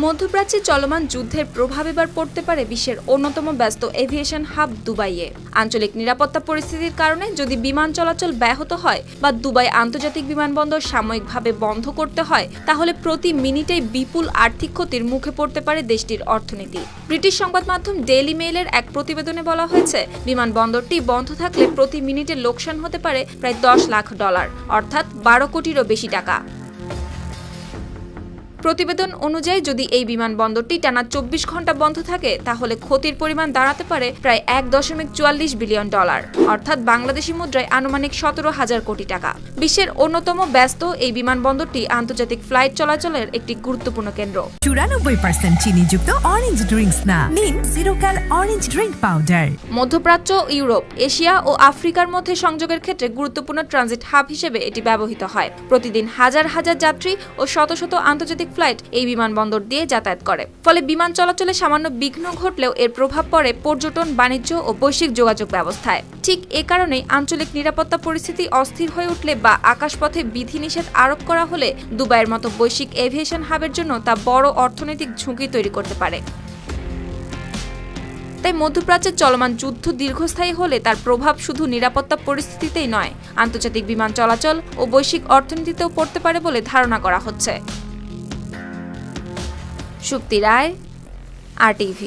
মধ্যপ্রাচ্যে চলমান যুদ্ধের প্রভাব এবার পড়তে পারে বিশ্বের অন্যতম ব্যস্ত এভিয়েশন হাব দুবাইয়ে। আঞ্চলিক নিরাপত্তা পরিস্থিতির কারণে যদি বিমান চলাচল ব্যাহত হয় বা দুবাই আন্তর্জাতিক বিমানবন্দর সাময়িকভাবে বন্ধ করতে হয়, তাহলে প্রতি মিনিটেই বিপুল আর্থিক ক্ষতির মুখে পড়তে পারে দেশটির অর্থনীতি। ব্রিটিশ সংবাদ মাধ্যম ডেইলি মেইলের এক প্রতিবেদনে বলা হয়েছে, বিমানবন্দরটি বন্ধ থাকলে প্রতি মিনিটে লোকসান হতে পারে প্রায় $10 লাখ, অর্থাৎ 12 কোটিরও বেশি টাকা। প্রতিবেদন অনুযায়ী যদি এই বিমানবন্দরটি টানা 24 ঘন্টা বন্ধ থাকে, তাহলে ক্ষতির পরিমাণ দাঁড়াতে পারে প্রায় $1.44 বিলিয়ন, অর্থাৎ বাংলাদেশি মুদ্রায় আনুমানিক 17,000 কোটি টাকা। বিশ্বের অন্যতম ব্যস্ত এই বিমানবন্দরটি আন্তর্জাতিক ফ্লাইট চলাচলের একটি গুরুত্বপূর্ণ কেন্দ্র। 94% চিনিযুক্ত অরেঞ্জ ড্রিঙ্কস না, নিন জিরো ক্যাল অরেঞ্জ ড্রিঙ্ক পাউডার। মধ্যপ্রাচ্য, ইউরোপ, এশিয়া ও আফ্রিকার মধ্যে সংযোগের ক্ষেত্রে গুরুত্বপূর্ণ ট্রানজিট হাব হিসেবে এটি ব্যবহৃত হয়। প্রতিদিন হাজার হাজার যাত্রী ও শত শত আন্তর্জাতিক ফ্লাইট এই বিমানবন্দর দিয়ে যাতায়াত করে। ফলে বিমান চলাচলে সামান্য বিঘ্ন ঘটলেও এর প্রভাব পড়ে পর্যটন, বাণিজ্য ও বৈশ্বিক যোগাযোগ ব্যবস্থায়। ঠিক এ কারণেই আঞ্চলিক নিরাপত্তা পরিস্থিতি অস্থির হয়ে উঠলে বা আকাশপথে বিধিনিষেধ আরোপ করা হলে দুবাইয়ের মতো বৈশ্বিক এভিয়েশন হাবের জন্য তা বড় অর্থনৈতিক ঝুঁকি তৈরি করতে পারে। তাই মধ্যপ্রাচ্যের চলমান যুদ্ধ দীর্ঘস্থায়ী হলে তার প্রভাব শুধু নিরাপত্তা পরিস্থিতিতেই নয়, আন্তর্জাতিক বিমান চলাচল ও বৈশ্বিক অর্থনীতিতেও পড়তে পারে বলে ধারণা করা হচ্ছে। শুক্তি রায়, RTV।